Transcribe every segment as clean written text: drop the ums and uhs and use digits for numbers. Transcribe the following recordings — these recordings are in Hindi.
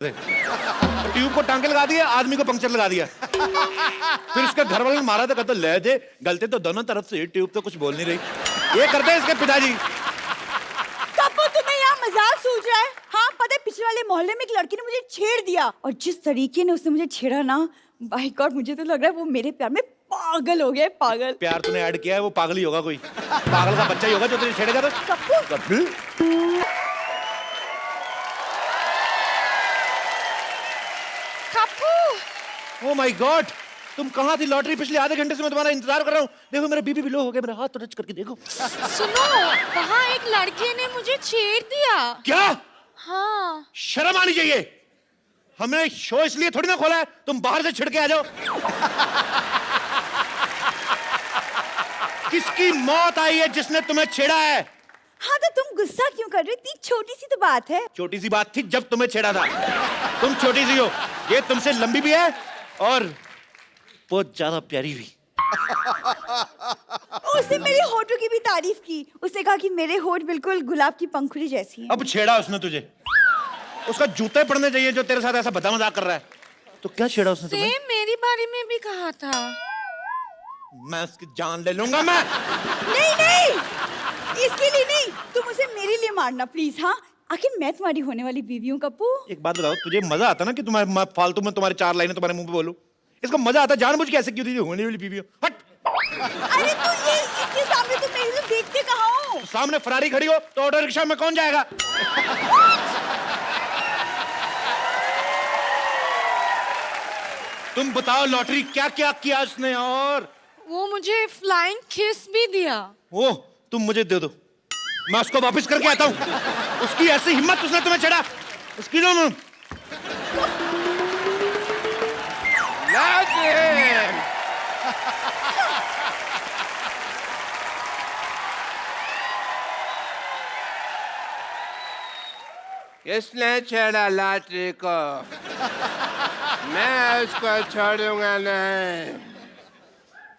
ट्यूब को टांके लगा दिया, आदमी को पंक्चर लगा दिया। फिर इसके घर वाले ने मारा था, कहते ले दे, गलते तो दोनों तरफ से, ट्यूब तो कुछ बोल नहीं रही। ये करते हैं इसके पिताजी। कप्पू तुम्हें यहाँ मजाक सूझ रहा है? हाँ पता है, पिछले वाले मोहल्ले में एक लड़की ने मुझे छेड़ दिया, और जिस तरीके ने उसने मुझे छेड़ा ना, बाय गॉड मुझे तो लग रहा है वो मेरे प्यार में पागल हो गया है, पागल। प्यार तूने ऐड किया है, वो पागल ही होगा, कोई पागल का बच्चा ही होगा जो तुझे छेड़ेगा। तो कप्पू ओह माय गॉड, तुम कहाँ थी? लॉटरी पिछले आधे घंटे से मैं तुम्हारा इंतजार कर रहा हूँ। देखो मेरा बीपी भी लो हो गया, मेरा हाथ तो टच करके देखो। सुनो, वहाँ एक लड़के ने मुझे छेड़ दिया। क्या? हाँ। शर्म आनी चाहिए। हमने शो इसलिए थोड़ी ना खोला है तुम बाहर से छिड़के आ जाओ। किसकी मौत आई है जिसने तुम्हें छेड़ा है? हाँ तो तुम गुस्सा क्यों कर रहे हो? इतनी छोटी सी तो बात है। छोटी सी बात थी जब तुम्हें छेड़ा था। तुम छोटी सी हो, ये तुमसे लंबी भी है और बहुत ज्यादा प्यारी भी। उसने मेरे होठों की भी तारीफ की। उसने कहा कि मेरे होठ बिल्कुल गुलाब की पंखुड़ी जैसी हैं। अब छेड़ा उसने तुझे, उसका जूते पड़ने चाहिए जो तेरे साथ ऐसा बता मजाक कर रहा है। तो क्या छेड़ा उसने तुम्हें? सेम मेरी बारे में भी कहा था। मैं उसकी जान ले लूंगा मैं। नहीं नहीं, इसके लिए नहीं, तुम उसे मेरे लिए मारना प्लीज। हाँ आखिर मैं तुम्हारी होने वाली बीवी हूँ कप्पू। एक बात बताओ, तुझे मजा आता ना कि तुम्हारे फालतू में तुम्हारे चार लाइनें तुम्हारे मुंह पे बोलूं? इसको मजा आता जानबूझ के ऐसे क्यों दी होने वाली बीवी हो? हट। अरे तू ये इसके सामने तुम मेरे लिए देखते कहाँ हो? सामने फरारी खड़ी हो तो ऑटो रिक्शा में कौन जाएगा? तुम बताओ लॉटरी क्या क्या किया उसने? और वो मुझे फ्लाइंग किस भी दिया। वो तुम मुझे दे दो, मैं उसको वापस करके आता हूँ। उसकी ऐसी हिम्मत, उसने तुम्हें छेड़ा, उसकी दो। किसने छेड़ा लॉटरी को? मैं उसको छोड़ूंगा नहीं।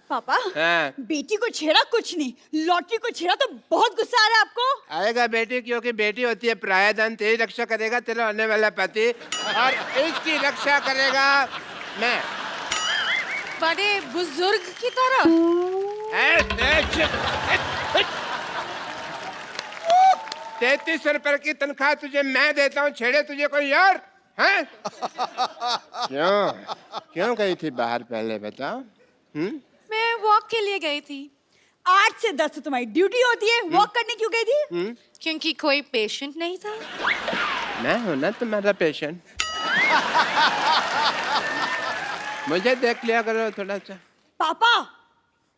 पापा हाँ। बेटी को छेड़ा कुछ नहीं, लॉटरी को छेड़ा तो बहुत गुस्सा आ रहा है आपको। आएगा बेटी, क्योंकि बेटी होती है प्रायधन। तेरी रक्षा करेगा तेरा होने वाला पति, और इसकी रक्षा करेगा मैं, बड़े बुजुर्ग की तरह। 33 रुपए की तनख्वाह तुझे मैं देता हूँ, छेड़े तुझे कोई और? हैं? क्यों क्यों गई थी बाहर पहले बताओ? मैं वॉक के लिए गई थी। 8 से 10 तो तुम्हारी ड्यूटी होती है, वॉक करने क्यों गई थी? क्योंकि कोई पेशेंट नहीं था। मैं हूं ना तुम्हारा पेशेंट। मुझे देख लिया करो थोड़ा सा। पापा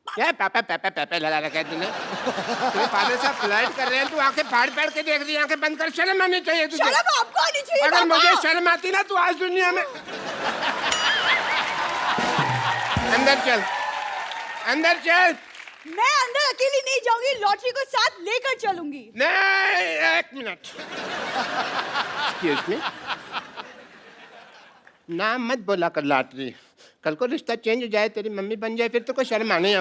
क्या पापा पापा पापा लगा रखा है तूने? तेरे फादर साहब फ्लाइट कर रहे हैं, तू आंखें फाड़ फाड़ के देख रही है। आंखें बंद कर, शर्म आनी चाहिए तुझे। शर्म आपको आनी चाहिए। अगर पापा। मुझे शर्म आती ना तू आज दुनिया में। अंदर चल, अंदर चल। मैं अंदर अकेली नहीं जाऊंगी, लॉटरी को साथ लेकर चलूंगी। नहीं, एक मिनट। एक्सक्यूज मी, नाम मत बोला कर लॉटरी। कल को रिश्ता चेंज हो जाए, तेरी मम्मी बन जाए, फिर तो कोई शर्म आने।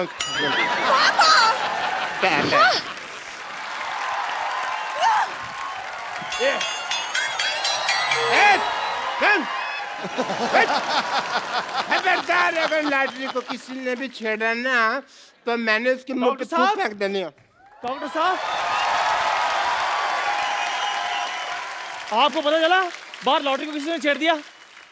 खबरदार, अगर लॉटरी को किसी ने भी छेड़ा ना तो मैंने उसके मुंह पे थूक फेंक देनी है। डॉक्टर साहब, आपको पता चला बाहर लॉटरी को किसी ने छेड़ दिया?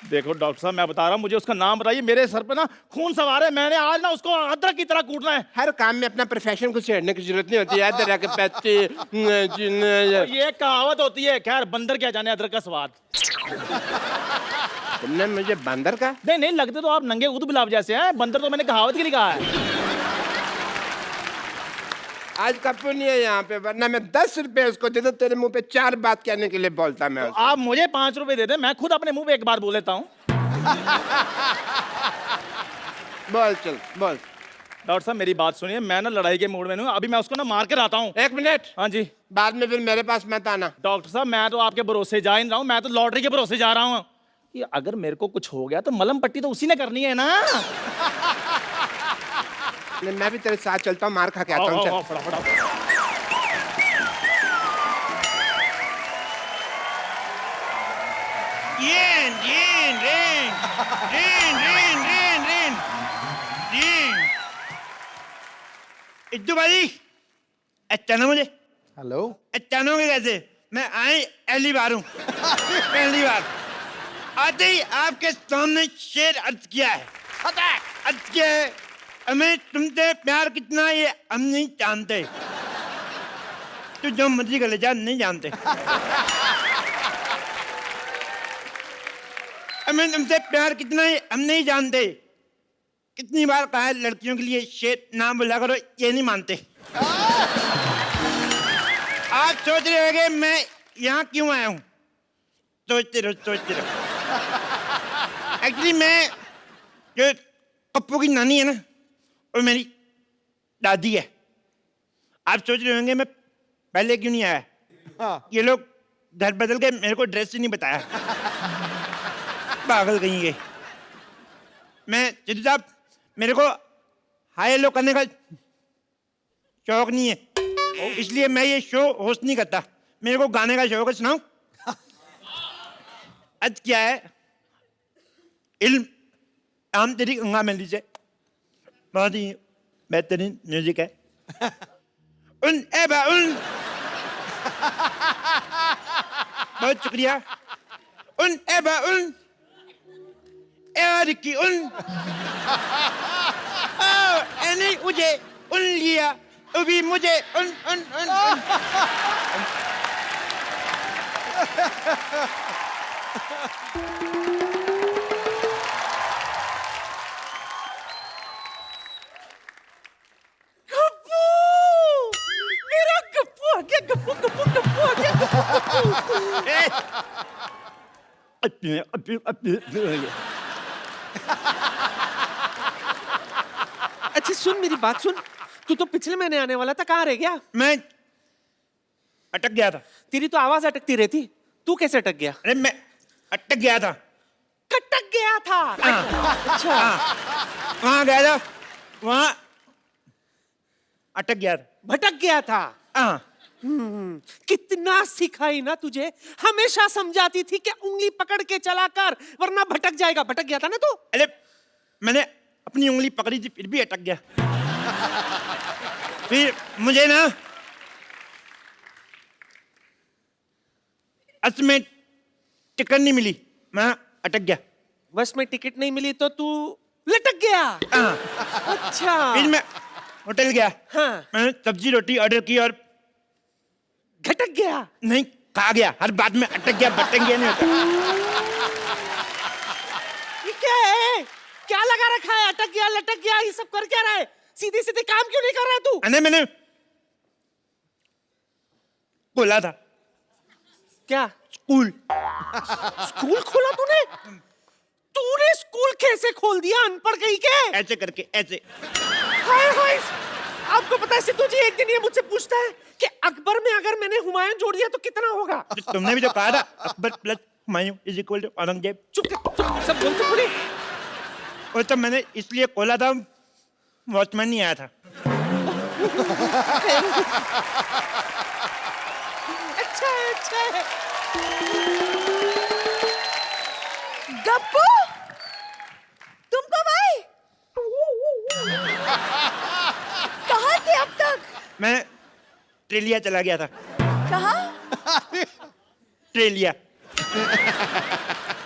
देखो डॉक्टर साहब, मैं बता रहा हूँ, मुझे उसका नाम बताइए। मेरे सर पे ना खून सवार है, मैंने आज ना उसको अदरक की तरह कूटना है। हर काम में अपना प्रोफेशन को छेड़ने की जरूरत नहीं होती है। अदरक पत्ती ये कहावत होती है। खैर, बंदर क्या जाने अदरक का स्वाद। तुमने मुझे बंदर का? नहीं नहीं, लगते तो आप नंगे ऊद गुलाब जैसे हैं। बंदर तो मैंने कहावत के लिए कहा है। आज कप्पू नहीं है यहाँ पे, वरना मैं 10 रुपए उसको दे दूं, तेरे मुंह पे 4 बात कहने के लिए बोलता मैं उसको। आप मुझे 5 रुपए दे दें, मैं खुद अपने मुंह पे एक बार बोल लेता हूँ। बोल चल बोल। डॉक्टर साहब मेरी बात सुनिए, मैं ना लड़ाई के मूड में हूँ। अभी मैं उसको ना मार कर आता हूँ। 1 मिनट। हाँ जी। बाद में फिर मेरे पास मत आना। डॉक्टर साहब, मैं तो आपके भरोसे जा ही नहीं रहा हूँ, मैं तो लॉटरी के भरोसे जा रहा हूँ। ये अगर मेरे को कुछ हो गया तो मलम पट्टी तो उसी ने करनी है ना। मैं भी तेरे साथ चलता हूँ, मार खा के आता हूँ। चल। फटाफट। Rain rain rain rain rain rain rain rain इद्दू भाई अच्छा ना मुझे हेलो अचानक कैसे मैं आई पहली बार हूँ पहली बार आते ही आपके सामने शेर अर्ज किया है अर्ज किया है हमें तुमसे प्यार कितना ये हम नहीं जानते तू जो मर्जी कर ले जा नहीं जानते हमें तुमसे प्यार कितना है हम नहीं जानते कितनी बार कहा है लड़कियों के लिए शेर नाम बोला करो ये नहीं मानते आप सोच रहे होंगे मैं यहाँ क्यों आया हूँ सोचते रहो एक्चुअली मैं जो पप्पू की नानी है ना वो मेरी दादी है आप सोच रहे होंगे मैं पहले क्यों नहीं आया हाँ। ये लोग घर बदल के मेरे को ड्रेस ही नहीं बताया पागल कहीं गए मैं सिद्धू साहब मेरे को हाई लो करने का शौक नहीं है इसलिए मैं ये शो होस्ट नहीं करता मेरे को गाने का शौक है सुनाऊं आज क्या है इल्म आम तेरी गंगा मेली से बहुत ही बेहतरीन म्यूजिक है उन एबा उन बहुत शुक्रिया उन एबा उन एरिकी उन एनी मुझे उन लिया अभी मुझे उन उन उन, उन। मेरा गप्पू आ गया गप्पू गप्पू गप्पू आ गया अच्छा सुन मेरी बात सुन तू तो पिछले महीने आने वाला था कहाँ रह गया मैं अटक गया था तेरी तो आवाज अटकती रहती तू कैसे अटक गया अरे मैं अटक गया था कटक गया था अच्छा वहां गया था वहां अटक गया था भटक गया था हाँ कितना सिखाई ना तुझे हमेशा समझाती थी कि उंगली पकड़ के चला कर वरना भटक जाएगा भटक गया था ना तू अरे मैंने अपनी उंगली पकड़ी थी फिर भी अटक गया फिर मुझे ना असल में टिकट नहीं मिली मैं अटक गया बस में टिकट नहीं मिली तो तू लटक गया हाँ अच्छा फिर मैं होटल गया हाँ मैंने सब्जी रोटी ऑर्डर की और घटक गया नहीं खा गया हर बात में अटक गया भटक गया नहीं होता ये क्या है क्या लगा रखा है अटक गया लटक गया ये सब कर क्या रहा है सीधे सीधे काम क्यों नहीं कर रहा है तू अरे मैंने बोला था क्या स्कूल स्कूल खोला तूने तूने स्कूल कैसे खोल दिया अनपढ़ कहीं के ऐसे करके ऐसे हाय हाय आपको पता है सिद्धू जी एक दिन ये मुझसे पूछता है कि अकबर में अगर मैंने हुमायूं जोड़ दिया तो कितना होगा तुमने भी जो कहा था Akbar plus Humayun is equal to Aurangzeb चुप कर सब बोलते पूरे वो तो मैंने इसलिए खोला था वॉचमैन नहीं आया था अच्छा अच्छा गप्पू तुम कब आए कहाँ थे अब तक मैं ट्रेलिया चला गया था कहाँ ट्रेलिया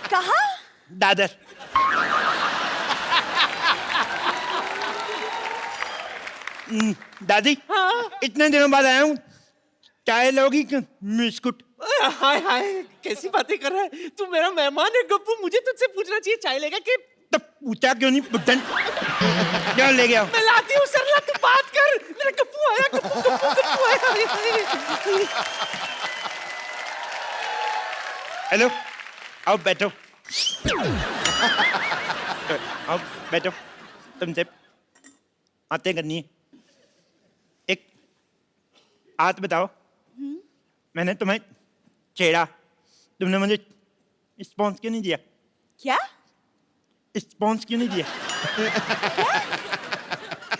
कहाँ दादर दादी हाँ? इतने दिनों बाद आया हूँ चाय लोगी कि बिस्कुट हाय हाय कैसी बातें कर रहा है तू मेरा मेहमान है गप्पू मुझे तुझसे पूछना चाहिए चाय लेगा कि तो पूछा क्यों नहीं बुद्धन क्या ले गया मैं लाती हूँ सरला तू बात कर मेरा गप्पू आया गप्पू गप्पू गप्पू आया हेलो आओ बैठो आओ बैठो तुमसे बातें करनी है एक बात बताओ मैंने तुम्हें छेड़ा तुमने मुझे रिस्पॉन्स क्यों नहीं दिया क्या रिस्पॉन्स क्यों नहीं दिया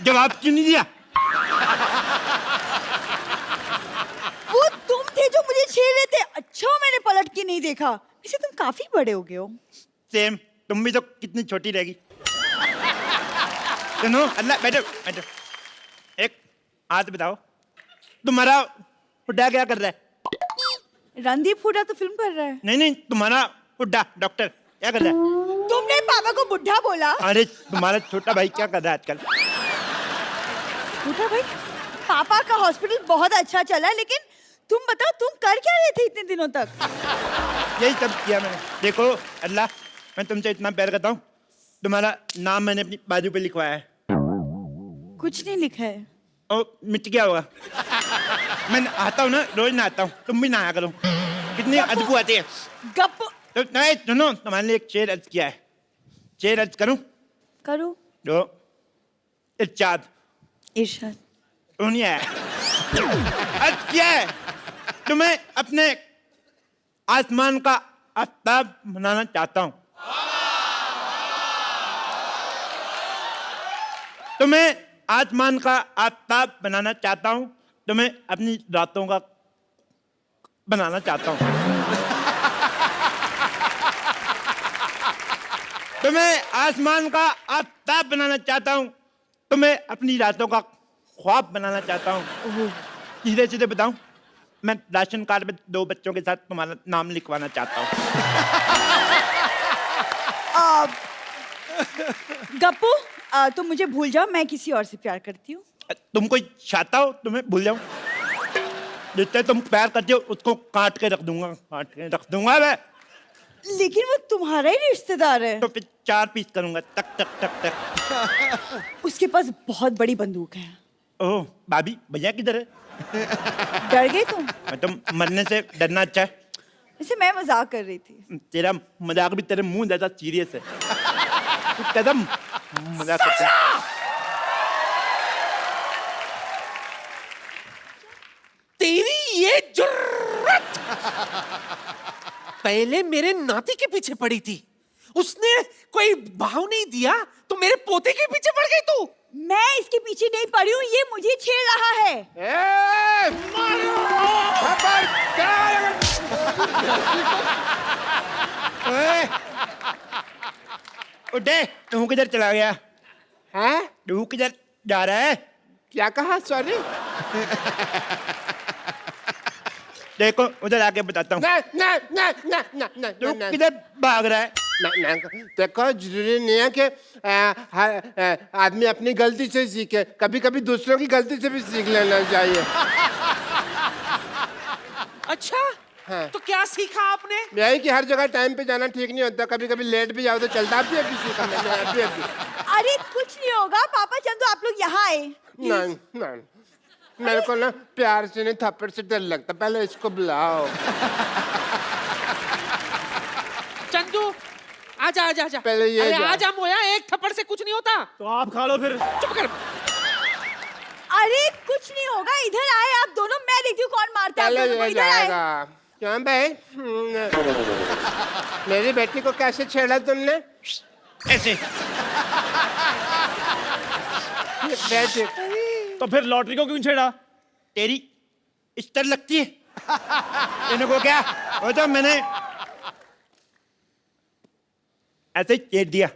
जवाब क्यों नहीं दिया वो तुम थे जो मुझे छेड़ रहे थे अच्छा मैंने पलट के नहीं देखा वैसे तुम काफी बड़े हो गए हो। सेम, तुम भी तो कितनी छोटी रहेगी। सुनो, अल्लाह, बैठो बैठो। एक हाथ बताओ, तुम्हारा बुड्ढा क्या कर रहा है? रणदीप हुड्डा तो फिल्म कर रहा है। नहीं नहीं, तुम्हारा बुड्ढा डॉक्टर क्या कर रहा है? तुमने पापा को बुढ़ा बोला? अरे तुम्हारा छोटा भाई क्या कर रहा है आजकल? बुढ़ा भाई? पापा का हॉस्पिटल बहुत अच्छा चला, लेकिन तुम बताओ तुम कर क्या रहे थे इतने दिनों तक? यही सब किया मैंने। देखो अल्लाह, मैं तुमसे इतना प्यार करता हूँ, तुम्हारा नाम मैंने अपनी बाजू पे लिखवाया है। कुछ नहीं लिखा है। ओ, मिट गया होगा। मैं आता हूँ ना, रोज नहाता हूँ, तुम भी नहाया करो। कितनी अदबू आती है। गप तो नहीं सुनो, तुम्हारे लिए एक शेर अर्ज किया है। शेर अर्ज करूं? करो। जो इरशाद इरशाद। नहीं है। अर्ज किया है, तुम्हें अपने आसमान का आफ्ताब बनाना चाहता हूं। तुम्हें आसमान का आफ्ताब बनाना चाहता हूं, तुम्हें अपनी रातों का बनाना चाहता हूं। तुम्हें आसमान का आफ्ताब बनाना चाहता हूं, तुम्हें अपनी रातों का ख्वाब बनाना चाहता हूं। सीधे सीधे बताऊं, मैं राशन कार्ड में 2 बच्चों के साथ तुम्हारा नाम लिखवाना चाहता हूं। गप्पू, तुम मुझे भूल जाओ, मैं किसी और से प्यार करती हूँ। तुम कोई चाहता हो तुम्हें भूल जाऊं? जिससे तुम प्यार करते हो उसको काट के रख दूंगा, काट के रख दूंगा मैं। लेकिन वो तुम्हारा ही रिश्तेदार है। तो फिर 4 पीस करूंगा, तक तक तक तक। उसके पास बहुत बड़ी बंदूक है। ओह भाभी, भैया किधर है? डर गए तुम? तो मरने से डरना अच्छा है। वैसे मैं मजाक कर रही थी। तेरा मजाक भी तेरे मुंह जैसा सीरियस है। तू कदम मजाक करता है। तेरी ये जुर्रत पहले मेरे नाती के पीछे पड़ी थी, उसने कोई भाव नहीं दिया तो मेरे पोते के पीछे पड़ गई तू। मैं इसके पीछे नहीं पड़ी हूँ, ये मुझे छेड़ रहा है। ए, ओए, उठे, तू किधर चला गया? हैं? तू किधर जा रहा है? क्या कहा? सॉरी। देखो उधर आके बताता हूँ। तू किधर भाग रहा है? देखो, जरूरी नहीं है कि हर आदमी अपनी गलती से सीखे, कभी कभी दूसरों की गलती से भी सीख लेना चाहिए। अच्छा, हाँ। तो क्या सीखा आपने? यही कि हर जगह टाइम पे जाना ठीक नहीं होता, कभी कभी लेट भी जाओ तो चलता भी है किसी का। मैंने अभी अरे कुछ नहीं होगा पापा, चंदू आप लोग यहाँ आए। नहीं नहीं, मेरे को ना प्यार से नहीं थप्पड़ से डर लगता, पहले इसको बुलाओ। चंदू आजा आजा आजा। पहले ये अरे जा। आजा मोया, एक थप्पड़ से कुछ नहीं होता। तो आप खा लो फिर। चुप कर। अरे कुछ नहीं होगा, इधर आए आप दोनों, मैं देखती हूँ कौन मारता है आप पहले दोनों को। ये इधर आए। जाएगा। क्यों भाई? मेरी बेटी को कैसे छेड़ा तुमने? ऐसे। बेटी तो फिर लॉटरी को क्यों छेड़ा? तेरी इस्तर लगती है। तेने को क्या? वो तो मैंने ऐसे ही छेड़ दिया।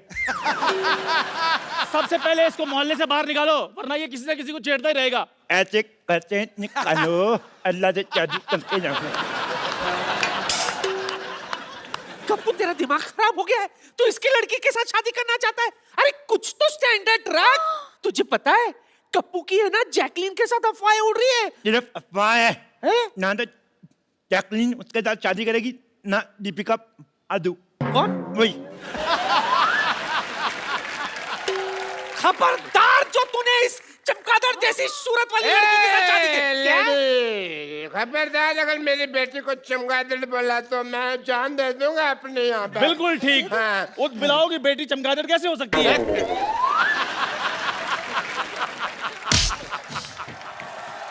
सबसे पहले इसको मोहल्ले से बाहर निकालो, वरना ये किसी न किसी को छेड़ता ही रहेगा। ऐसे करते निकालो, अल्लाह से जादू करके जाऊंगा। कप्पू, तेरा दिमाग खराब हो गया है? तू इसकी लड़की के साथ शादी करना चाहता है? अरे कुछ तो स्टैंडर्ड रख। तुझे पता है कप्पू की है ना जैकलीन के साथ अफवाहें उड़ रही है। सिर्फ अफवाह है। हैं? ना तो जैकलीन उसके साथ शादी करेगी, ना दीपिका आदू। कौन? वही। खबरदार जो तूने इस चमगादड़ जैसी सूरत वाली लड़की के साथ शादी की। क्या? खबरदार, अगर मेरी बेटी को चमगादड़ बोला तो मैं जान दे दूंगा अपने यहाँ पे। बिल्कुल ठीक। हाँ। उस बिलाओ की बेटी चमगादड़ कैसे हो सकती है?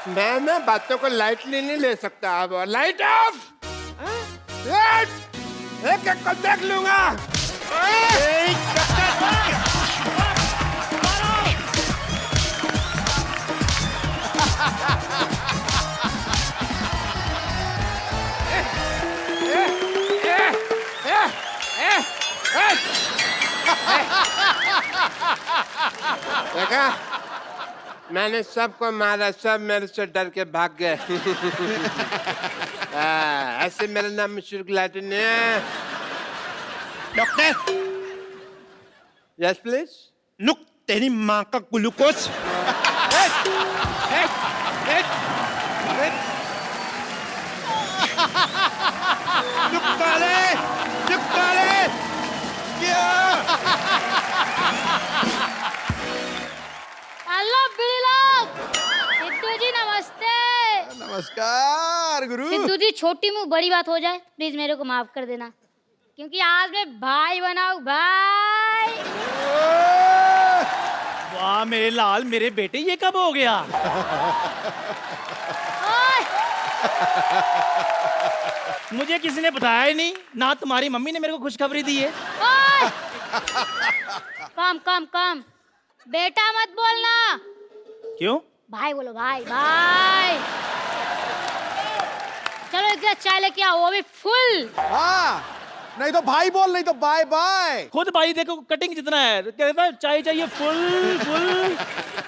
मैं ना बातों को लाइटली नहीं ले सकता। अब लाइट ऑफ। एक एक को देख लूंगा। देखा, मैंने सबको मारा, सब मेरे से डर के भाग गए। ऐसे मेरा नाम मशहूर खिलाड़ी नहीं है। Doctor yes please. नुक तेरी माँ का ग्लूकोज। हेलो बिल्लोग, सिद्धू जी नमस्ते। नमस्कार गुरु। सिद्धू जी छोटी मुंह बड़ी बात हो जाए, प्लीज मेरे को माफ कर देना, क्योंकि आज मैं भाई बनाऊं भाई। वाह मेरे लाल, मेरे बेटे, ये कब हो गया? ओए, मुझे किसी ने बताया ही नहीं, ना तुम्हारी मम्मी ने मेरे को खुशखबरी दी है। ओए, कम कम कम, बेटा मत बोलना, क्यों? भाई बोलो, भाई भाई। चलो एक गिलास चाय लेके आओ, वो भी फुल। हाँ, नहीं तो भाई बोल, नहीं तो बाय बाय। खुद भाई देखो कटिंग जितना है, कहता है चाय चाहिए फुल फुल।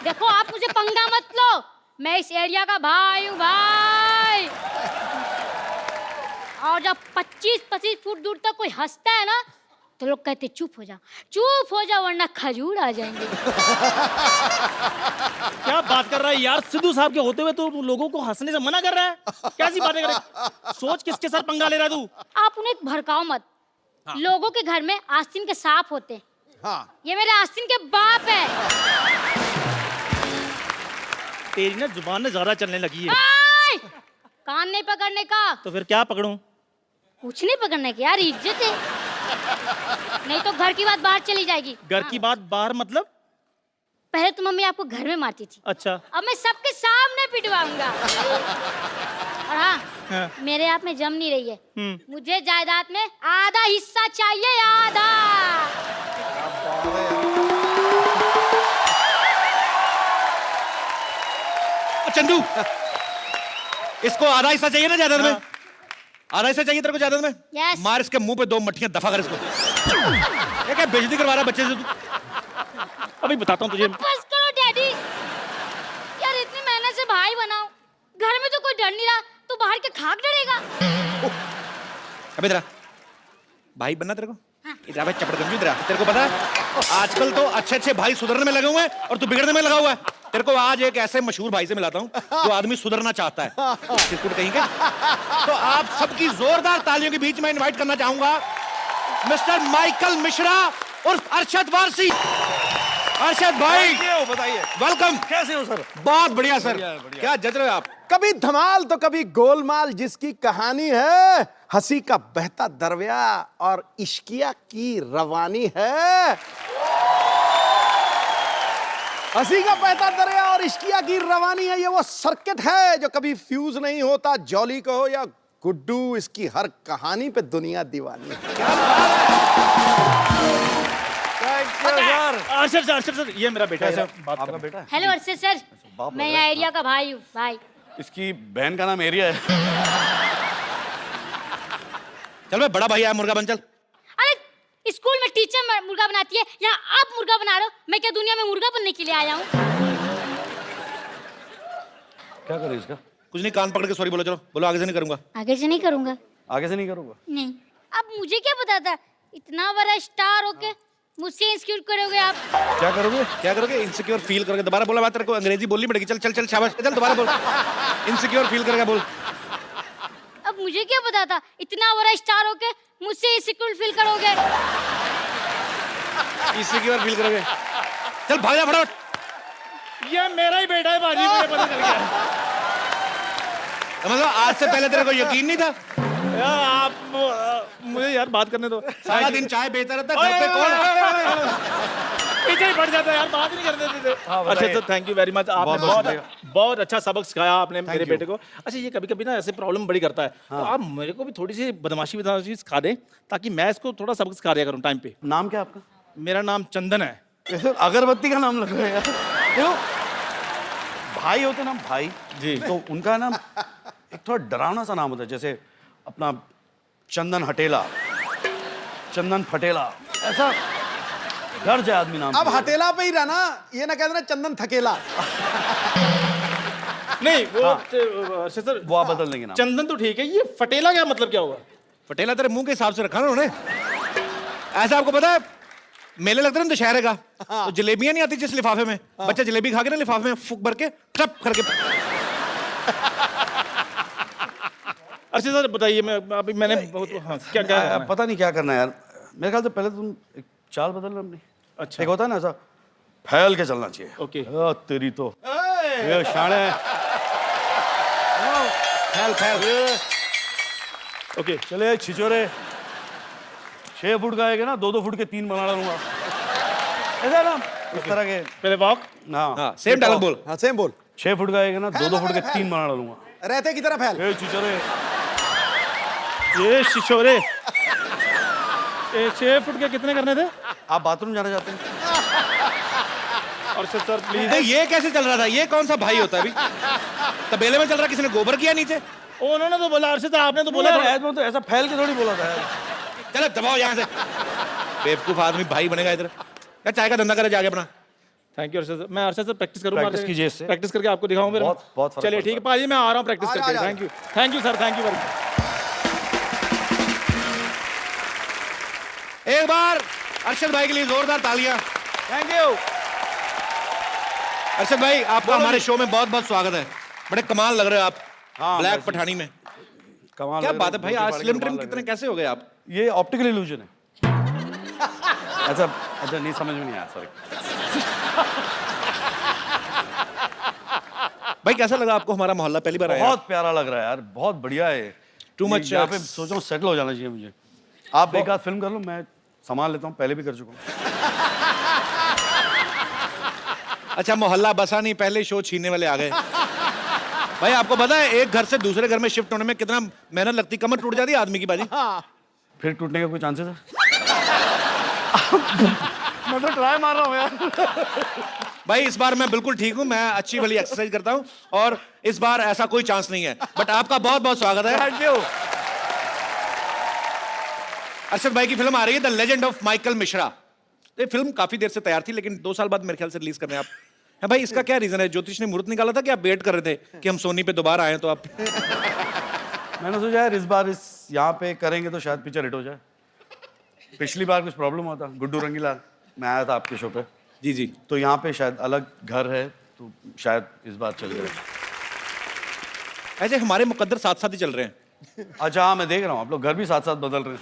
देखो आप मुझे पंगा मत लो, मैं इस एरिया का भाई हूँ भाई। और जब 25-25 फुट दूर तक कोई हंसता है ना, तो लोग कहते चुप हो जा वरना खजूर आ जाएंगे। क्या बात कर रहा है यार, सिद्धू साहब के होते हुए तो लोगों को हंसने से मना कर रहा है? कैसी बातें कर रहा है? सोच किसके साथ पंगा ले रहा है तू? आप उन्हें भड़काओ मत। लोगों के घर में आस्तीन के सांप होते हैं, हाँ, ये मेरे आस्तीन के बाप है। तेरी ना जुबान में ज्यादा चलने लगी है। आय! कान नहीं पकड़ने का। तो फिर क्या पकड़ूं? कुछ नहीं पकड़ने की यार, इज्जत है, नहीं तो घर की बात बाहर चली जाएगी। घर की बात बाहर मतलब? पहले तो मम्मी आपको घर में मारती थी, अच्छा। अब मैं सबके सामने पिटवाऊंगा। और हाँ, हाँ। मेरे आप में जम नहीं रही है, मुझे जायदाद में आधा हिस्सा चाहिए, आधा। चंदू, इसको आधा हिस्सा चाहिए ना जायदाद में? आधा हिस्सा चाहिए तेरे को जायदाद में? Yes. मार इसके मुंह पे 2 मट्ठियां, दफा कर इसको। ये क्या बेइज्जती करवा रहा है बच्चे से तू? अभी बताता हूँ तुझे। बस करो डैडी, यार इतनी मेहनत से भाई बनाओ, घर में तो कोई डर नहीं रहा, तो बाहर के खाक डरेगा। अबे तेरा भाई बनना तेरे को? इधर भाई चपड़ गंजू, तेरे को पता है आजकल तो अच्छे अच्छे भाई सुधरने में लगे हुए हैं और तू बिगड़ने में लगा हुआ है। तेरे को आज एक ऐसे मशहूर भाई से मिलाता हूँ जो आदमी सुधरना चाहता है। चिरकुट कहीं के। तो आप सबकी जोरदार तालियों के बीच में इनवाइट करना चाहूंगा मिस्टर माइकल मिश्रा उर्फ अरशद वारसी। अरशद भाई बताइए वेलकम। कैसे हो सर? बहुत बढ़िया सर। क्या जज रहे हो आप? कभी धमाल तो कभी गोलमाल, जिसकी कहानी है हंसी का बहता दरया और इश्किया की रवानी है। हंसी का बहता दरिया और इश्किया की रवानी है, ये वो सर्किट है जो कभी फ्यूज नहीं होता। जॉली कहो या गुड्डू, इसकी हर कहानी पे दुनिया दीवानी है। अर्शद सर, ये मेरा बेटा है। आपका बेटा है? हेलो अरशद सर, मैं यहाँ एरिया का भाई हूँ भाई। इसकी बहन का नाम एरिया है। चल भाई, बड़ा भाई आया, मुर्गा बन चल। अरे स्कूल में टीचर मुर्गा बनाती है, यहाँ आप मुर्गा बना रहे हो। मैं क्या दुनिया में मुर्गा बनने के लिए आया हूँ? क्या करे इसका? कुछ नहीं, कान पकड़ के सॉरी बोलो। चलो बोलो, आगे से नहीं करूंगा। आगे से नहीं करूंगा। आगे से नहीं करूंगा। नहीं, अब मुझे क्या पता था इतना बड़ा स्टार होके मुझसे इंस्क्यूर करोगे आप? क्या करोगे? क्या करोगे? इनसिक्योर फील करोगे। दोबारा बोला बात, तेरे को अंग्रेजी बोलनी पड़ेगी। चल चल चल, शाबाश, चल दोबारा बोल। इनसिक्योर फील करके बोल। अब मुझे क्या पता था इतना बड़ा स्टार होके मुझसे इंसिक्योर फील करोगे? इनसिक्योर फील करोगे। चल भाग जा फटाफट। ये मेरा ही बेटा है बाजी, मुझे पता चल गया। मतलब आज से पहले तेरे को यकीन नहीं था? यार आप मुझे यार बात करने दो। सारा दिन चाय बेचता रहता है, घर पे कौन? पीछे ही पड़ जाता है यार, बात नहीं करने देते। अच्छा sir, thank you very much. आपने बहुत अच्छा सबक सिखाया आपने मेरे बेटे को। अच्छा, ये कभी कभी ना ऐसे प्रॉब्लम बड़ी करता है, तो आप मेरे को भी थोड़ी सी बदमाशी सिखा दें, ताकि मैं इसको थोड़ा सबक सिखा दिया करूँ टाइम पे। नाम क्या आपका? मेरा नाम चंदन है। ऐसे अगरबत्ती का नाम लग रहा है यार। देखो, भाई होते ना भाई जी, तो उनका नाम एक थोड़ा डरावना सा नाम होता है, जैसे अपना चंदन हटेला, चंदन फटेला, ऐसा डर जाए आदमी नाम अब से। हटेला पे ही रहना, ये ना कह देना चंदन थकेला। नहीं वो अर्शद सर, वो आप बदल देंगे नाम। चंदन तो ठीक है, ये फटेला क्या मतलब क्या हुआ? पटेला तेरे मुंह के हिसाब से रखा ना उन्होंने। ऐसा आपको पता है, मेले लगते हैं ना दशहरे का, तो जलेबियां नहीं आती जिस लिफाफे में, बच्चा जलेबी खा के ना लिफाफे में फूक भर के टप करके। अर्शद सर बताइए, मैं अभी मैंने बहुत क्या क्या करना है? पता नहीं क्या करना है यार, मेरे ख्याल से पहले तुम एक चाल बदलना अपनी। अच्छा एक होता है ना ऐसा फैल के चलना चाहिए। ओके। तेरी तो ये शान है। फैल फैल। ओके चले छिचोरे, 6 फुट का है ना, 2-2 फुट के 3 बना डालूंगा, ऐसा है ना, इस तरह के। पहले वॉक। हाँ हाँ सेम डायलॉग बोल। हाँ सेम बोल। 6 फुट का है ना, 2-2 फुट के 3 बना डालूंगा। रहते की तरह फैल। ए छिचोरे, ये शिशोरे, 6 फुट के कितने करने थे? आप बाथरूम जाना चाहते हैं? Arshad sir please. ये कैसे चल रहा था? ये कौन सा भाई होता है अभी? तबेले में चल रहा, किसी ने गोबर किया नीचे? उन्होंने तो बोला, अर्शद सर आपने तो बोला यार ऐसा तो ऐसा फैल के थोड़ी बोला था यार। चलो दबाओ यहाँ से। बेवकूफ आदमी भाई बनेगा इधर। क्या चाय का धंधा करे जाके अपना। थैंक यू अर्शद सर, मैं अर्शद सर प्रैक्टिस करूंगा। प्रैक्टिस कीजिए इससे। प्रैक्टिस करके आपको दिखाऊं फिर। बहुत फर्क चलिए ठीक है पाजी, मैं आ रहा हूँ प्रैक्टिस आ जा, करके। आ जा। Thank you sir, thank you very much. एक बार अरशद भाई के लिए जोरदार तालियां। Thank you. अरशद भाई आपका हमारे शो में बहुत बहुत स्वागत है। बड़े कमाल लग रहे हो आप। हाँ, ब्लैक वैसे ही। पठानी में कमाल क्या लग बात रहा है भाई, धोती आज पाड़ के स्लिम कमाल ट्रिम लग कितने रहा कैसे हो गए आप? है। ये ऑप्टिकल इल्यूजन है। अच्छा अच्छा, नहीं समझ में नहीं आया, सॉरी। भाई कैसा लगा आपको हमारा मोहल्ला? पहली बार आया? बहुत प्यारा लग रहा है यार, बहुत बढ़िया है। Too much, यहाँ पे सोच रहा हूँ सेटल हो जाना चाहिए मुझे। आप एक आध फिल्म कर लो, मैं संभाल लेता हूँ, पहले भी कर चुका हूँ। अच्छा मोहल्ला बसा नहीं, पहले शो छीनने वाले आ गए। भाई आपको पता है एक घर से दूसरे घर में शिफ्ट होने में कितना मेहनत लगती, कमर टूट जाती है आदमी की बाजी। फिर टूटने का कोई चांसेस है? मैं तो ट्राई मार रहा हूँ यार। भाई इस बार मैं बिल्कुल ठीक हूँ, मैं अच्छी भली एक्सरसाइज करता हूँ और इस बार ऐसा कोई चांस नहीं है। बट आपका बहुत बहुत स्वागत है। Thank you. अरशद भाई की फिल्म आ रही है the legend of Michael Mishra. ये फिल्म काफी देर से तैयार थी लेकिन 2 साल बाद मेरे ख्याल से रिलीज करने आप है। भाई इसका क्या रीजन है? ज्योतिष ने मुहूर्त निकाला था कि आप वेट कर रहे थे कि हम सोनी पे दोबारा आए तो आप? मैंने सोचा यार इस बार इस यहाँ पे करेंगे तो शायद पिक्चर हिट हो जाए। पिछली बार कुछ प्रॉब्लम हुआ था, गुड्डू रंगीला मैं आया था आपके शो पे, जी जी। तो यहाँ पे शायद अलग घर है तो शायद इस बार चल जाए। ऐसे हमारे मुकद्दर साथ साथ ही चल रहे हैं। अच्छा हाँ, मैं देख रहा हूँ आप लोग घर भी साथ साथ बदल रहे हैं।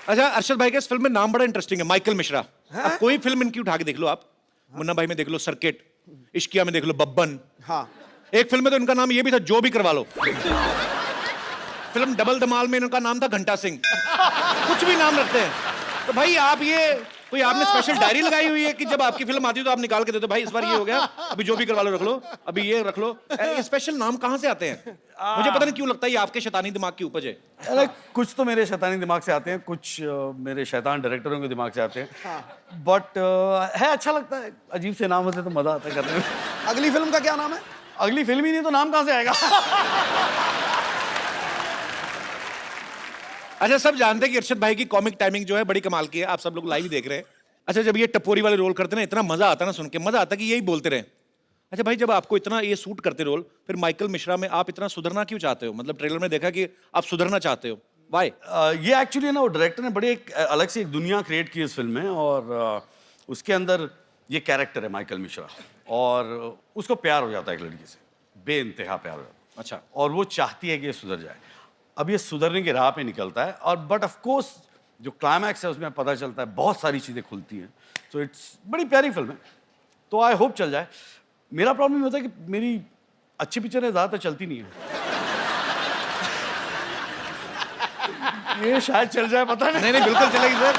अच्छा अरशद भाई के इस फिल्म में नाम बड़ा इंटरेस्टिंग है, माइकल मिश्रा। अब कोई फिल्म इनकी उठा के देख लो आप, मुन्ना भाई में देख लो सर्किट, इश्किया में देख लो बब्बन। हाँ एक फिल्म में तो इनका नाम ये भी था जो भी करवा लो। फिल्म डबल धमाल में इनका नाम था घंटा सिंह। कुछ भी नाम रखते हैं। तो भाई आप ये कोई आपने स्पेशल डायरी लगाई हुई है कि जब आपकी फिल्म आती है तो आप निकाल के देते हो भाई इस बार ये हो गया, अभी जो भी करवा लो रख लो, अभी ये रख लो। ये स्पेशल नाम कहाँ से आते हैं? मुझे पता नहीं क्यों लगता है ये आपके शैतानी दिमाग की उपज है। अरे कुछ तो मेरे शैतानी दिमाग से आते हैं, कुछ मेरे शैतान डायरेक्टरों के दिमाग से आते हैं। बट है अच्छा लगता है, अजीब से नाम होते तो मजा आता है करने में। अगली फिल्म का क्या नाम है? अगली फिल्म ही नहीं तो नाम कहाँ से आएगा? अच्छा सब जानते हैं कि अरशद भाई की कॉमिक टाइमिंग जो है बड़ी कमाल की है, आप सब लोग लाइव देख रहे हैं। अच्छा जब ये टपोरी वाले रोल करते हैं ना, इतना मजा आता है ना सुन के, मजा आता है कि यही बोलते रहे। अच्छा भाई जब आपको इतना ये सूट करते रोल, फिर माइकल मिश्रा में आप इतना सुधरना क्यों चाहते हो? मतलब ट्रेलर में देखा कि आप सुधरना चाहते हो, वाई? ये एक्चुअली ना वो डायरेक्टर ने बड़ी एक अलग से एक दुनिया क्रिएट की इस फिल्म में, और उसके अंदर ये कैरेक्टर है माइकल मिश्रा, और उसको प्यार हो जाता है एक लड़की से, बेइंतहा प्यार हो जाता है। अच्छा। और वो चाहती है कि ये सुधर जाए। अब ये सुधरने की राह पे निकलता है, और बट ऑफ कोर्स जो क्लाइमैक्स है उसमें पता चलता है बहुत सारी चीज़ें खुलती हैं। सो इट्स बड़ी प्यारी फिल्म है, तो आई होप चल जाए। मेरा प्रॉब्लम ये होता है कि मेरी अच्छी पिक्चरें ज़्यादातर चलती नहीं है। ये शायद चल जाए, पता नहीं। नहीं नहीं बिल्कुल चलेगी सर।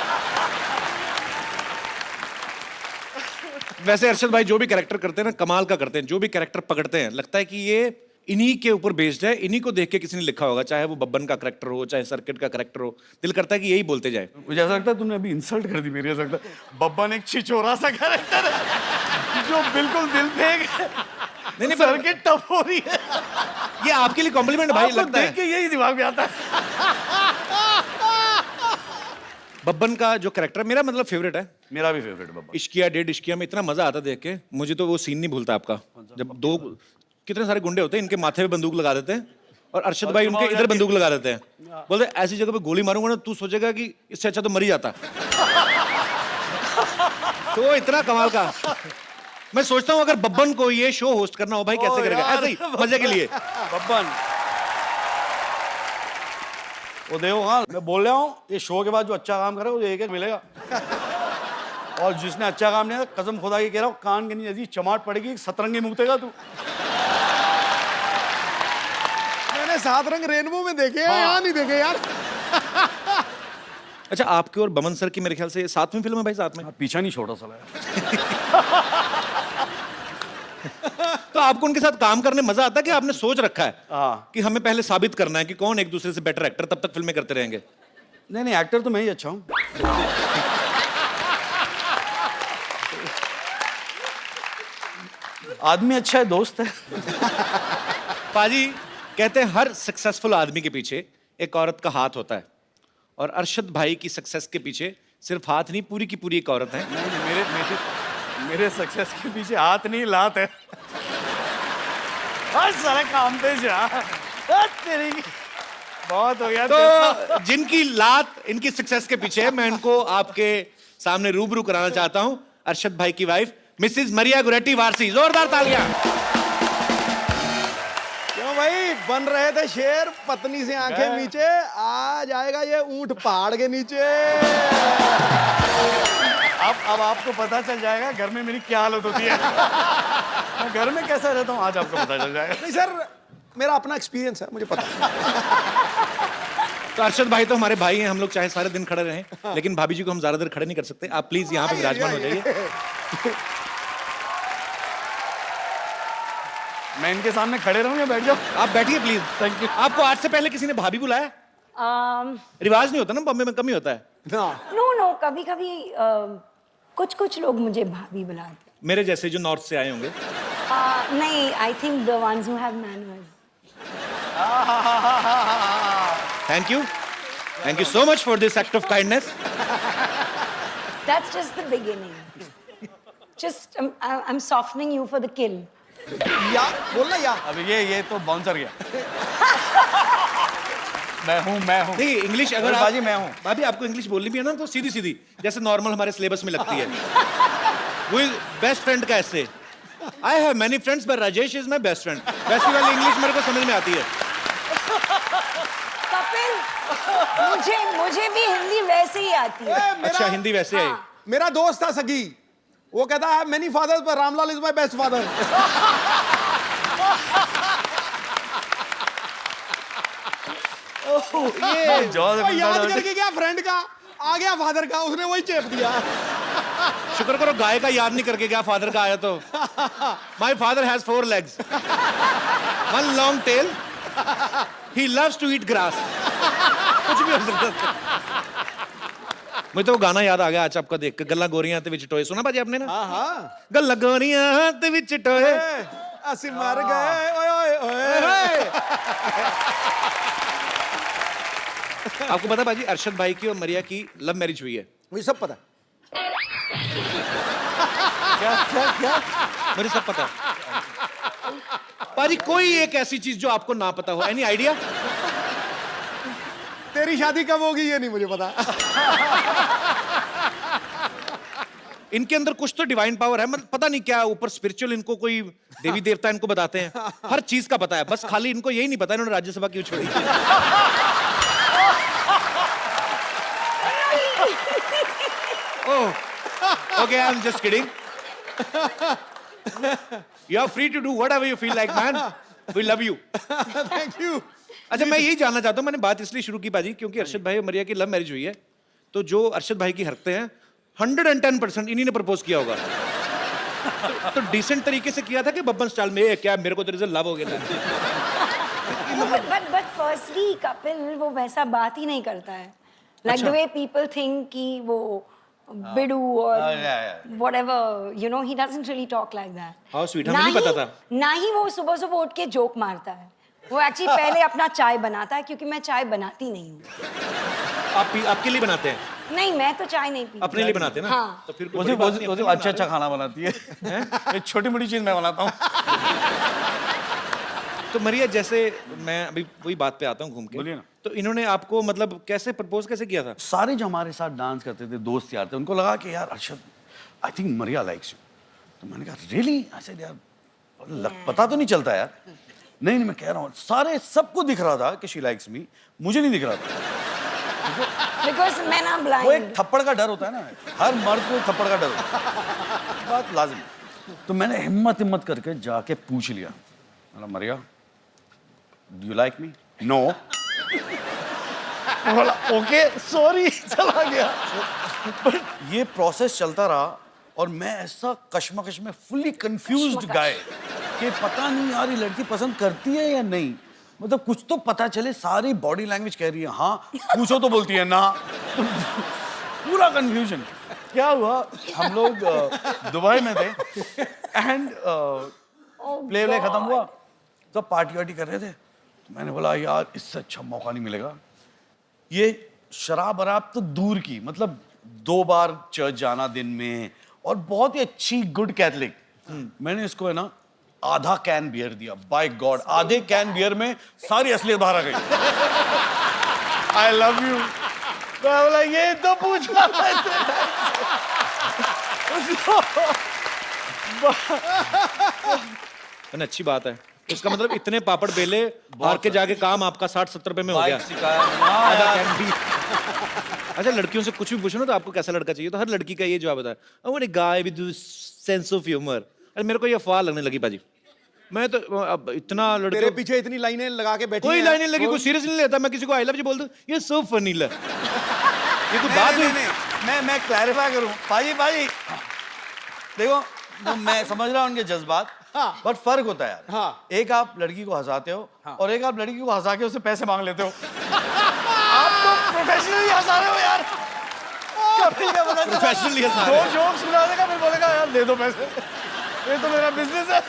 वैसे अरशद भाई जो भी कैरेक्टर करते हैं ना कमाल का करते हैं, जो भी कैरेक्टर पकड़ते हैं लगता है कि ये इन्हीं के ऊपर बेस्ड है, इन्हीं को देख के किसी ने लिखा होगा, चाहे वो बब्बन का कैरेक्टर हो चाहे सर्किट का कैरेक्टर हो, दिल करता है कि यही बोलते जाए। मुझे ऐसा लगता है तुमने अभी इंसल्ट कर दी मेरी। ऐसा लगता है बब्बन एक छिछोरा सा कैरेक्टर है जो बिल्कुल दिल फेंक है। नहीं, सर्किट टफ हो रही है। ये आपके लिए कॉम्प्लीमेंट भाई आपको लगता देख है। के यही दिमाग में आता है। बब्बन का जो कैरेक्टर मेरा मतलब फेवरेट है। मेरा भी फेवरेट बब्बन। इश्किया डेड इश्किया में इतना मजा आता देख के, मुझे तो वो सीन नहीं भूलता आपका, जब दो कितने सारे गुंडे होते हैं, इनके माथे पे बंदूक लगा देते हैं और अरशद भाई उनके इधर बंदूक लगा देते हैं, बोलते ऐसी जगह पे गोली मारूंगा ना तू सोचेगा कि इससे अच्छा तो मर ही जाता। तो वो इतना कमाल का, मैं सोचता हूँ अगर बब्बन को ये शो होस्ट करना हो भाई कैसे करेगा, ऐसे ही मजे के लिए। बब्बन वो देखो, हाँ मैं बोल रहा हूँ, ये शो के बाद जो अच्छा काम करे वो एक मिलेगा, और जिसने अच्छा काम नहीं किया, कसम खुदा की कह रहा हूँ, कान के नीचे ऐसी चमाट पड़ेगी, सतरंगी मुक्तेगा तू। मैंने 7 रंग रेनबो में देखे हैं, यहाँ नहीं देखे यार। अच्छा आपके और बमन सर की मेरे ख्याल से साथ में फिल्म है भाई, साथ में। पीछा नहीं छोड़ा साला। तो आपको उनके साथ काम करने मजा आता है कि आपने सोच रखा है हाँ। कि हमें पहले साबित करना है कि कौन एक दूसरे से बेटर एक्टर, तब तक फिल्में करते रहेंगे? नहीं नहीं, एक्टर तो मैं ही अच्छा हूँ। आदमी अच्छा है, दोस्त है। पाजी कहते हैं हर सक्सेसफुल आदमी के पीछे एक औरत का हाथ होता है, और अरशद भाई की सक्सेस के पीछे सिर्फ हाथ नहीं, पूरी की पूरी एक औरत है। मेरे सक्सेस के पीछे हाथ नहीं, लात है। हर सारा काम पे जा। तेरी बहुत हो गया। तो जिनकी लात इनकी सक्सेस के पीछे है, मैं इनको आपके सामने रूबरू कराना चाहता हूं, अरशद भाई की वाइफ मिसेस मरिया गुरेटी वारसी। जोरदार तालियां। क्यों भाई, बन रहे थे शेर, पत्नी से आंखें नीचे, आ जाएगा ये ऊंट पहाड़ के नीचे। अब आपको पता चल जाएगा घर में मेरी क्या हालत होती है। मैं घर में कैसा रहता हूँ आज आपको पता चल जाएगा। नहीं सर, मेरा अपना एक्सपीरियंस है, मुझे पता है। तो अरशद भाई तो हमारे भाई हैं, हम लोग चाहे सारे दिन खड़े रहें, लेकिन भाभी जी को हम ज्यादा देर खड़े नहीं कर सकते। आप प्लीज यहाँ पे विराजमान हो जाइए। मैं इनके सामने खड़े रहूं या बैठ जाऊं? आप बैठिए प्लीज। Thank you. आपको आज से पहले किसी ने भाभी बुलाया? रिवाज नहीं होता ना, बॉम्बे में कम ही होता है। नो, कभी कभी कुछ लोग मुझे भाभी बुलाते हैं। मेरे जैसे जो नॉर्थ से आए होंगे। नहीं, I think the ones who have manners. Thank you so much for this act of kindness. That's just the beginning. Just I'm softening you for the kill. या बोलना या। अब ये तो बाउंसर गया। मैं हूँ। नहीं इंग्लिश अगर बाजी मैं हूँ। भाभी आपको इंग्लिश बोलनी भी है ना तो सीधी सीधी, जैसे नॉर्मल हमारे सिलेबस में लगती है। वो बेस्ट फ्रेंड का ऐसे, I have many friends but Rajesh is my best friend, वैसी वाली इंग्लिश मेरे को समझ में आती है। कपिल, मुझे भी हिंदी वैसे ही आती है। अच्छा हिंदी वैसे है। मेरा दोस्त था सगी, वो कहता है मेनी फादर्स पर Ramlal is my best father. ये याद करके गया फ्रेंड का, आ गया फादर का, उसने वही चेप दिया। शुक्र करो गाय का याद नहीं करके गया, फादर का आया तो। My father has 4 legs, 1 long tail, he loves to eat grass। कुछ भी हो सकता है। मुझे तो वो गाना याद आ गया आज आपका देख के, गल्ला गोरियां ते विच टोए। सुना भाजी आपने ना? हाँ, गल्ला गोरियां ते विच टोए, असि मर गए, ओए ओए। आपको पता बाजी अरशद भाई की और मरिया की लव मैरिज हुई है? मुझे सब पता। क्या मुझे सब पता है। पाजी कोई एक ऐसी चीज जो आपको ना पता हो, एनी आइडिया? तेरी शादी कब होगी ये नहीं मुझे पता। इनके अंदर कुछ तो डिवाइन पावर है, मतलब पता नहीं क्या, ऊपर स्पिरिचुअल इनको कोई देवी देवता इनको बताते हैं, हर चीज का पता है, बस खाली इनको यही नहीं पता इन्होंने राज्यसभा क्यों छोड़ी। Oh, okay, I'm just kidding. You are free to do whatever you feel like, man. We love you. Thank you. अच्छा मैं यही जानना चाहता हूँ, मैंने बात इसलिए शुरू की बाजी क्योंकि अरशद भाई और मरिया की लव मैरिज हुई है, तो जो अरशद भाई की हरकतें हैं 110% इन्हीं ने प्रपोज किया होगा। तो डिसेंट तरीके से किया था कि बब्बन स्टाइल में, ये क्या मेरे को तेरे से लव हो गया था। but firstly कपिल वो वैसा बात ही नहीं करता है, like the way people think कि वो बिडू और whatever, you know, he doesn't really talk like that. How sweet, हमें नहीं पता था। ना ही वो सुबह सुबह उठ के जोक मारता है, वो एक्चुअली पहले अपना चाय बनाता है क्योंकि मैं चाय बनाती नहीं हूँ। आपके लिए बनाते हैं? नहीं, मैं तो चाय नहीं पीती। अपने लिए बनाते हैं ना? हाँ। तो फिर वो अच्छा खाना बनाती है। एक छोटी मोटी चीज मैं बनाता हूँ। तो मरिया, जैसे मैं अभी वही बात पे आता हूँ घूम के। बोलिए ना। तो इन्होंने आपको मतलब कैसे प्रपोज कैसे किया था? सारे जो हमारे साथ डांस करते थे, दोस्त यार थे, उनको लगा कि यार Arshad, I think Maria likes you. तो मैंने कहा रियली? ऐसे यार पता तो नहीं चलता यार। नहीं मैं कह रहा हूँ, सारे सबको दिख रहा था कि शी लाइक्स मी, मुझे नहीं दिख रहा था। Because मैं ना blind। वो एक थप्पड़ का डर होता है ना, हर मर्द को थप्पड़ का डर होता है, बात लाजिम। तो मैंने हिम्मत करके जाके पूछ लिया, Maria do you like me? No. बोला ओके सॉरी, चला गया। बट ये प्रोसेस चलता रहा और मैं ऐसा कश्मकश में फुल्ली कंफ्यूज्ड गाय कि पता नहीं यार ये लड़की पसंद करती है या नहीं, मतलब कुछ तो पता चले। सारी बॉडी लैंग्वेज कह रही है हाँ, पूछो तो बोलती है ना। पूरा कंफ्यूजन। क्या हुआ, हम लोग दुबई में थे एंड प्ले खत्म हुआ तो पार्टी वार्टी कर रहे थे। तो मैंने बोला यार इससे अच्छा मौका नहीं मिलेगा। ये शराब वराब तो दूर की, मतलब 2 बार चर्च जाना दिन में और बहुत ही अच्छी गुड कैथलिक। मैंने इसको है ना आधा कैन बियर दिया। बाय गॉड, आधे कैन बियर में सारी असलियत बाहर आ गई। I love you. तो बोला ये तो पूछना है। अच्छी बात है। इसका मतलब इतने पापड़ बेले हार के जाके काम आपका 60-70 रुपए में हो गया। अच्छा, लड़कियों से कुछ भी पूछो ना तो आपको कैसा लड़का चाहिए, तो हर लड़की का ये जवाब होता है, I want a guy with sense of humour. अरे मेरे को ये अफवाह लगने लगी पाजी। मैं तो अब इतना लड़के तेरे पीछे इतनी लाइनें लगा के बैठी कोई हैं। लाइनें लगी, कोई सीरियस नहीं लेता। मैं किसी को आई लव यू बोल दूं, ये सो फनी है। ये कोई बात नहीं। मैं क्लैरिफाई करूं पाजी देखो, तो मैं समझ रहा हूं उनके जज्बात, बट फर्क होता है यार। हाँ। एक आप लड़की को हंसाते हो और एक आप लड़की को हंसा के उससे पैसे मांग लेते हो। आप तो प्रोफेशनली हंसा रहे हो यार। प्रोफेशनली हंसा दो जोक सुना देगा फिर बोलेगा यार दे दो पैसे, ये तो मेरा बिजनेस है।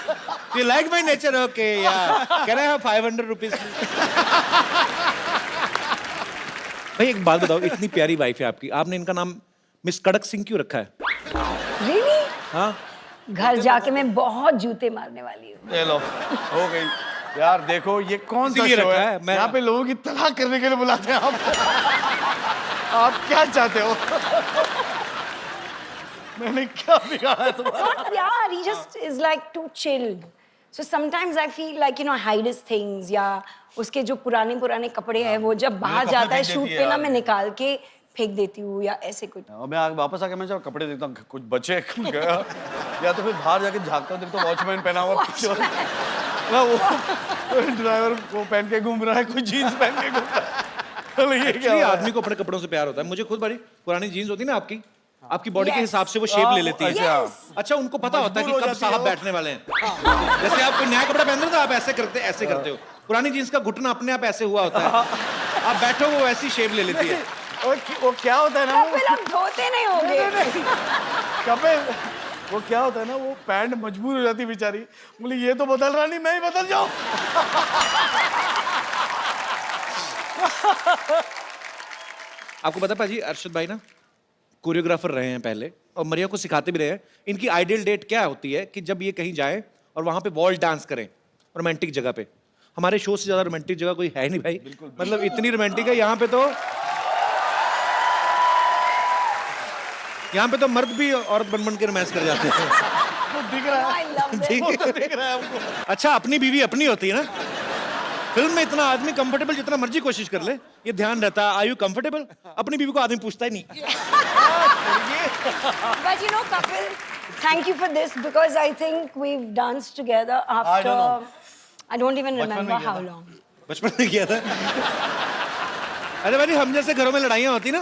You like my nature? Okay, yeah. Can I have 500 rupees? भाई एक बात बताओ, इतनी प्यारी वाइफ है आपकी, आपने इनका नाम मिस कड़क सिंह क्यों रखा है? Really? हाँ? घर जाके मैं बहुत जूते मारने वाली हूँ। ले लो, हो गई यार। देखो ये कौन सा इसीलिए शो रखा है? है, मैं- यहाँ पे लोगों की तलाक करने के लिए बुलाते हैं आप। आप क्या चाहते हो? मैंने क्या बिगाड़ा है तुम्हारा? Not यार, he just is like too chill. So sometimes I feel like you know hide his things, या उसके जो पुराने कपड़े हैं वो जब बाहर कपड़े जाता है फेंक शूट देती है पे ना यार। मैं निकाल के फेंक देती हूँ या ऐसे कुछ। और मैं वापस आके मैं जब कपड़े देखता हूँ कुछ बचे गया, या तो फिर बाहर जाके झाँकता हूँ देखता हूँ वॉचमैन पहना हुआ पीछे ना, वो ड्राइवर वो पहन के घूम रहा है, कोई जीन्स पहन के घूम रहा है। ये क्या Actually, आदमी को अपने कपड़ों से प्यार होता है। मुझे खुद बड़ी पुरानी जीन्स होती है ना आपकी बॉडी के Yes. हिसाब से वो शेप ले लेती है। Yes. अच्छा, उनको पता होता है कि मजबूर हो कब जाती है साहब वो। बैठने वाले हैं। जैसे आप कोई नया कपड़ा पहन रहे हो तो आप ऐसे करते हो। पुरानी जीन्स का घुटना अपने आप ऐसे हुआ होता है, आप बैठो वो ऐसी शेप ले लेती है। वो क्या होता है ना, कपिल अब धोते नहीं होंगे। कपिल वो क्या होता है ना, वो पैंट मजबूर हो जाती बेचारी, बोली ये तो बदल रहा नहीं, मैं ही बदल जाऊं। आपको पता पाजी, अरशद भाई ना कोरियोग्राफर रहे हैं पहले और मरिया को सिखाते भी रहे हैं। इनकी आइडियल डेट क्या होती है कि जब ये कहीं जाए और वहां पे वॉल डांस करें रोमांटिक जगह पे। हमारे शो से ज्यादा रोमांटिक जगह कोई है नहीं भाई, मतलब इतनी रोमांटिक है यहाँ पे तो मर्द भी औरत बन के रोमांस कर जाते हैं। दिख रहा है, I love this. दिख रहा है हमको। अच्छा, अपनी बीवी अपनी होती है ना। फिल्म में इतना आदमी कंफर्टेबल जितना मर्जी कोशिश कर ले, ये ध्यान रहता है आर यू कंफर्टेबल। अपनी बीवी को आदमी पूछता ही नहीं। But you know, Kapil, thank you for this because I think we've danced together after I don't even remember how long. बचपन में किया था। अरे भाई, हम जैसे घरों में लड़ाइयाँ होती ना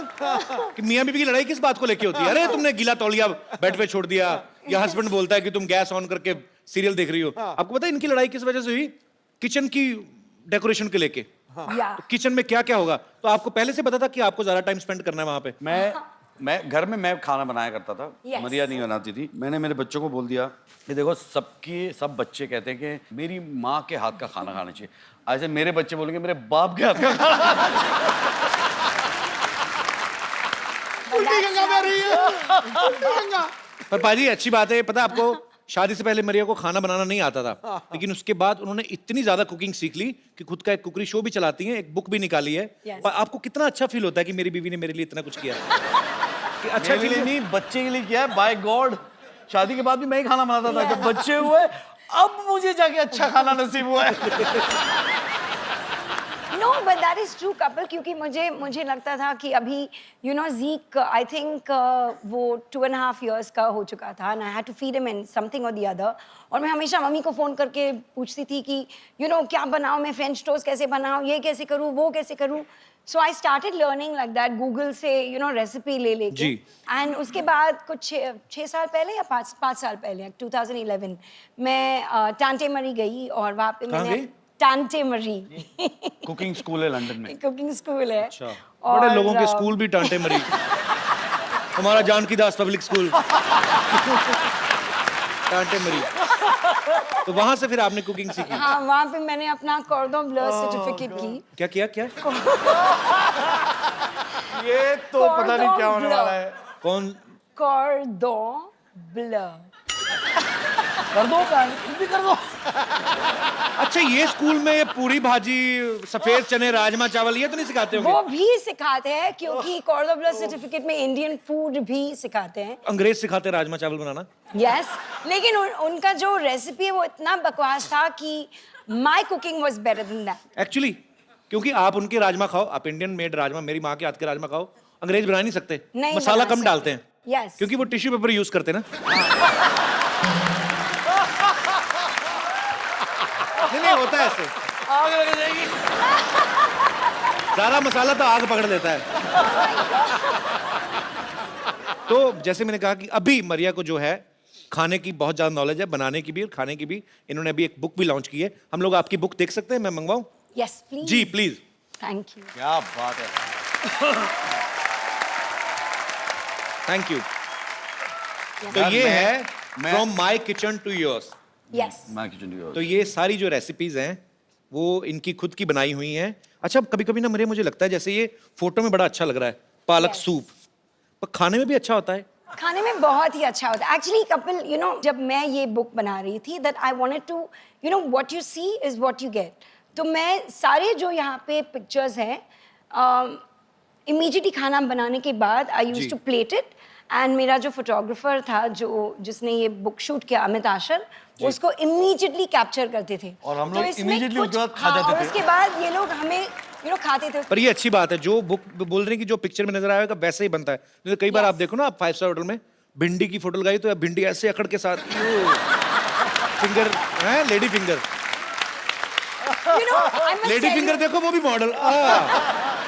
कि मियाँ बीवी की लड़ाई किस बात को लेके होती है? अरे तुमने गीला तौलिया बेड पे छोड़ दिया, या हस्बैंड बोलता है कि तुम गैस ऑन करके सीरियल देख रही हो। आपको पता है इनकी लड़ाई किस वजह से हुई? किचन की डेकोरेशन के लेके। Yeah. किचन में क्या क्या होगा, तो आपको पहले से पता था कि आपको ज्यादा टाइम स्पेंड करना है वहां पे? मैं घर में मैं खाना बनाया करता था। Yes. मरिया नहीं बनाती थी। मैंने मेरे बच्चों को बोल दिया कि देखो सब बच्चे कहते हैं कि मेरी माँ के हाथ का खाना खाना चाहिए। ऐसे मेरे बच्चे बोलेंगे मेरे बाप के हाथ का खाना पर पाजी अच्छी बात है, पता है आपको, शादी से पहले मरिया को खाना बनाना नहीं आता था, लेकिन उसके बाद उन्होंने इतनी ज्यादा कुकिंग सीख ली कि खुद का एक कुकरी शो भी चलाती हैं, एक बुक भी निकाली है। Yes. पर आपको कितना अच्छा फील होता है कि मेरी बीवी ने मेरे लिए इतना कुछ किया? कि अच्छा मेरे लिए नहीं, बच्चे के लिए किया है। बाय गॉड, शादी के बाद भी मैं ही खाना बनाता था। जब बच्चे हुए अब मुझे जाके अच्छा खाना नसीब हुआ है। No, but that is true, Kapil, क्योंकि मुझे लगता था कि अभी ज़ीक आई थिंक वो 2.5 years का हो चुका था and I had to feed him in something or the other। और मैं हमेशा मम्मी को फ़ोन करके पूछती थी कि क्या बनाऊँ मैं, फ्रेंच टोस्ट कैसे बनाऊँ, ये कैसे करूँ, वो कैसे करूँ। So I started learning like that, Google से रेसिपी ले लेके। एंड उसके बाद कुछ 6 साल पहले या 5 साल पहले 2011 मैं टांटे मरी गई और वहाँ पे मैंने टांटे मरी कुकिंग स्कूल है लंदन में। कुकिंग स्कूल है। अच्छा, बड़े लोगों के स्कूल भी टांटे मरी। हमारा जानकी दास पब्लिक स्कूल टांटे मरी। तो वहां से फिर आपने कुकिंग सीखी? हाँ, वहाँ पे मैंने अपना कॉर्डन ब्लू सर्टिफिकेट की। क्या ये तो पता नहीं क्या होने वाला है। कौन? कॉर्डन ब्लू। कर दो, भी कर दो। अच्छा, ये स्कूल में ये पूरी भाजी, सफेद चने, राजमा चावल ये तो नहीं सिखाते होंगे? वो भी सिखाते हैं क्योंकि कॉर्डन ब्लू सर्टिफिकेट में इंडियन फूड भी सिखाते हैं। अंग्रेज सिखाते हैं राजमा चावल बनाना? यस, लेकिन उनका जो रेसिपी है वो इतना बकवास था कि my cooking was better than that. Actually क्योंकि आप उनके राजमा खाओ, आप इंडियन मेड राजमा, मेरी माँ के हाथ के राजमा खाओ, अंग्रेज बना नहीं सकते। नहीं मसाला बना कम सकते। डालते हैं। यस, क्योंकि वो टिश्यू पेपर यूज करते हैं ना। नहीं होता है ऐसे। आग लग जाएगी। सारा मसाला तो आग पकड़ लेता है। तो जैसे मैंने कहा कि अभी मरिया को जो है खाने की बहुत ज्यादा नॉलेज है, बनाने की भी और खाने की भी। इन्होंने अभी एक बुक भी लॉन्च की है। हम लोग आपकी बुक देख सकते हैं? मैं मंगवाऊं? Yes please. जी प्लीज। Thank you. क्या बात है। Thank you. तो ये है from my kitchen to yours. Yes, तो ये सारी जो रेसिपीज हैं वो इनकी खुद की बनाई हुई हैं। अच्छा, कभी कभी ना मुझे लगता है जैसे ये फोटो में बड़ा अच्छा लग रहा है पालक सूप, पर खाने में भी अच्छा होता है। खाने में बहुत ही अच्छा होता है एक्चुअली कपिल। जब मैं ये बुक बना रही थी that I wanted to what you see is what you get. तो मैं सारे जो यहाँ पे पिक्चर्स हैं इमीडिएटली खाना बनाने के बाद I used to plate it and मेरा जो फोटोग्राफर था जिसने ये बुक शूट किया, अमित आशर, उसको इमीडिएटली कैप्चर करते थे और हम तो लोग इसमें immediately कुछ- उसके बाद खा हाँ, जाते और थे। उसके बाद ये लोग हमें खाते थे। पर ये अच्छी बात है, जो बुक बोल रहे हैं कि जो पिक्चर में नजर आएगा वैसे ही बनता है। जैसे कई बार Yes. आप देखो ना, आप 5 स्टार होटल में भिंडी की फोटो लगाई तो भिंडी ऐसे अकड़ के साथ फिंगर है, lady finger. I must lady tell finger you- देखो, वो भी मॉडल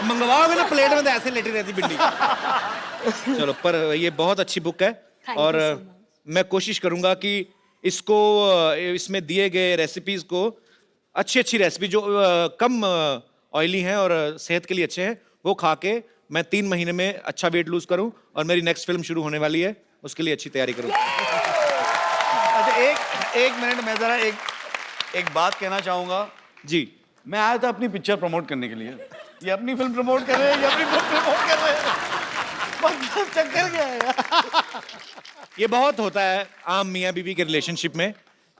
मंगवाओगे ना प्लेट में तो ऐसे लेटी रहती भिंडी। चलो, पर ये बहुत अच्छी बुक है। Thank you और so much. मैं कोशिश करूंगा कि इसको इसमें दिए गए रेसिपीज को अच्छी रेसिपी जो कम ऑयली हैं और सेहत के लिए अच्छे हैं वो खा के मैं 3 महीने में अच्छा वेट लूज करूं और मेरी नेक्स्ट फिल्म शुरू होने वाली है, उसके लिए अच्छी तैयारी करूं। अच्छा, एक मिनट, मैं जरा एक बात कहना चाहूंगा। जी, मैं आया था अपनी पिक्चर प्रमोट करने के लिए। ये अपनी फिल्म प्रमोट कर रहे हैं, ये अपनी बुक प्रमोट कर रहे हैं। मतलब चक्कर क्या है यार? ये बहुत होता है आम मियाँ बीवी के रिलेशनशिप में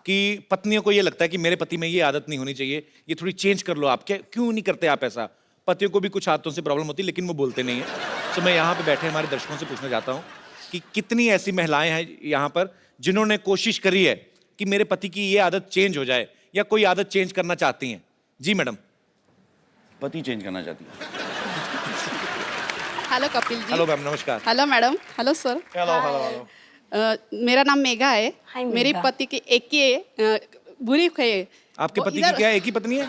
कि पत्नियों को ये लगता है कि मेरे पति में ये आदत नहीं होनी चाहिए, ये थोड़ी चेंज कर लो आप। क्यों नहीं करते आप ऐसा? पतियों को भी कुछ आदतों से प्रॉब्लम होती है लेकिन वो बोलते नहीं है। तो मैं यहाँ पे बैठे हमारे दर्शकों से पूछना चाहता हूँ कि कितनी ऐसी महिलाएं हैं यहाँ पर जिन्होंने कोशिश करी है कि मेरे पति की ये आदत चेंज हो जाए या कोई आदत चेंज करना चाहती हैं? जी मैडम। पति चेंज करना चाहती है। Hello Kapil ji. Hello ma'am, नमस्कार। Hello madam. Hello sir. Hello. मेरा नाम मेघा है। Hi, मेरे मेघा। पति की एक ही बुरी है। आपके वो पति की इधर- क्या एक ही पत्नी है?